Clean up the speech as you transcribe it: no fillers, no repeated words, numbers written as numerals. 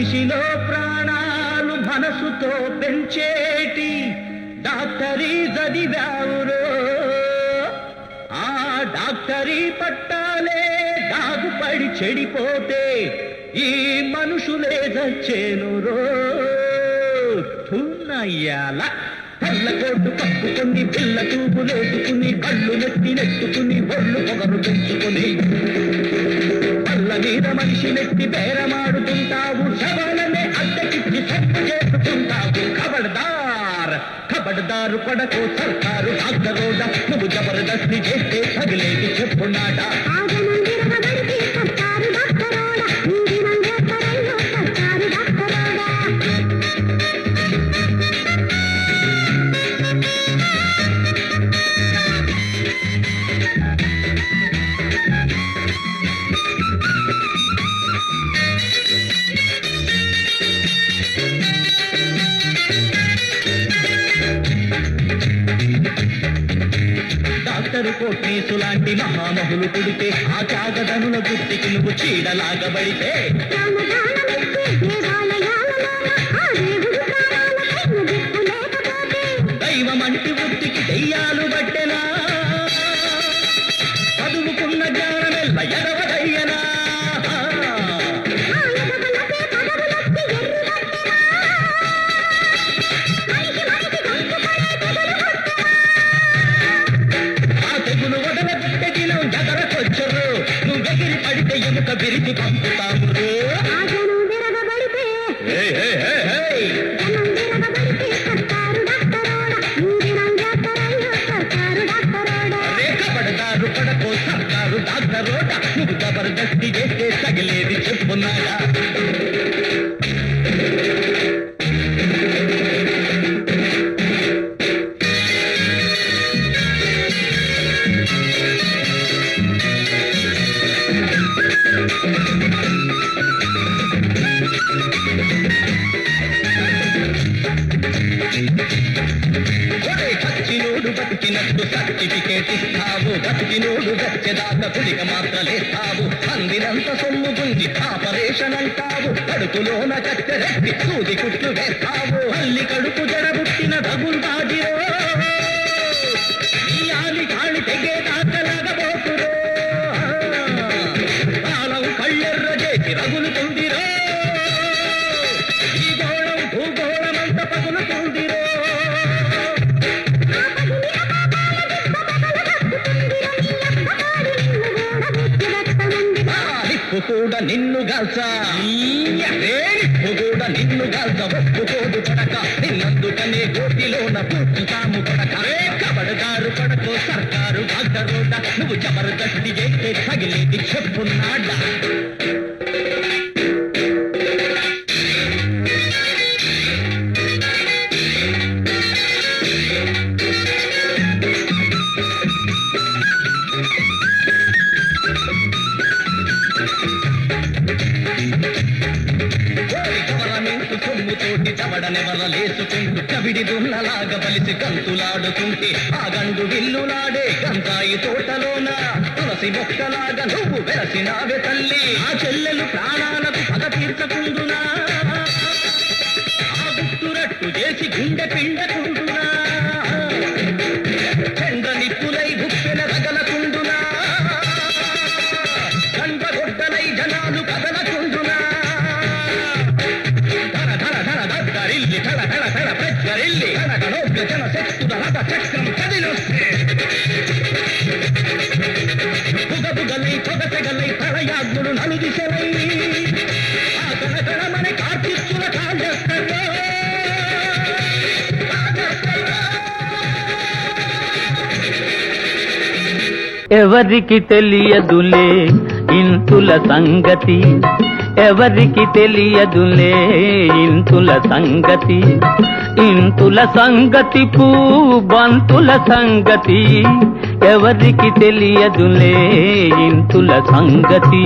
మనిషిలో ప్రాణాలు మనసుతో పెంచేటి డాక్టరీ చదివావురో ఆ డాక్టరీ పట్టాలే దాగుపడి చెడిపోతే ఈ మనుషులే చచ్చేనురో తున్నయ్యాల తెల్లకోటు కప్పుకొని పిల్ల తూపులేసుకుని కళ్ళు నెత్తుకుని ఒళ్ళు పొగరు పెంచుకుని పళ్ళ మీద మనిషి నెత్తి బేరమాడుతుంటావు శవాలనే అద్దెకిచ్చి సత్తు చేసుకుంటావు ఖబర్దారు పడకో సర్కారు డాక్టరోడా నువ్వు జబర్దస్తి చేస్తే తగిలేది చెప్పున్నాడా డాక్టరు కోట్నీసు లాంటి మహామహులు పుడితే ఆ త్యాగదనుల గుర్తికి నువ్వు చీడలాగబడితే దైవమంటి వృత్తికి దెయ్యాలు బట్టెనా చదువుకున్న జ్ఞానమెల్ల ఎదవదయ్యనా ఎముక విరిచి పంపుతాము రేఖపడతారు పడకో సర్కారు డాక్టరోట నువ్వు జబర్దస్తి చేస్తే తగిలేది చెప్పున్నాడా చచ్చినోడు బతికినట్టు సర్టిఫికేట్ ఇస్తావు బతికినోడు గచ్చెదాకా గుడిక మాత్రలేస్తావు అందినంత సొమ్ము గుంజి ఆపరేషన్ అంటావు కడుపులోన కత్తెరెట్టి సూది కుట్లు వేస్తావు అల్లి కడుపు జడబుట్టిన డబుల్ బాజిరో ఈ ఆలి గాలి తెగేదాకలాగబోతురో కాలం కళ్ళెర్ర చేసి రగులుతుందిరో ఈ గోళం భూగోళమంత పగులుతుందిరో కూడా నిన్ను గాల్చా కూడా నిన్ను గాల్చ ఒప్పుకోదు పడక నిన్నందుకనే గోటిలోన పుట్టుతాము పడక కబడదారు పడకో సర్కారు డాక్టరోట నువ్వు జబర్దస్తి చేస్తే తగిలేది చెప్పున్నాడా సొమ్ముతోటి చవడనెవరలేసుకుంటూ కవిడి దున్నలాగా బలిసి గంతులాడుతుంటే ఆ గండు విల్లులాడే గంగాయి తోటలోన తులసి మొక్కలాగా నువ్వు వెలసినావే తల్లి ఆ చెల్లెలు ప్రాణాలకు పగ తీర్చకుండునా ఆ గుట్టురట్టు చేసి గుండె పిండకుండునా చెండ నిప్పులై గుప్పెన రగలకుండునా కండ్రగొడ్డలై జనాలు కదలకుండునా ధడ ధడ ధడ ప్రజ్వరిల్లి కనకనోగ్ర జన శక్తుల రథ చక్రం కదిలొస్తే బుగబుగలై పొగసెగలై ప్రళయాగ్నులు నలుదిశలై ఆ కనకణమని కార్తిస్తుల కాళ్ళెత్తలో ఎవరికి తెలియదులే ఇంతుల సంగతి ఎవరికి తెలియదులే ఇంతుల సంగతి ఇంతుల సంగతి బంతుల సంగతి ఎవరికి తెలియదులే ఇంతుల సంగతి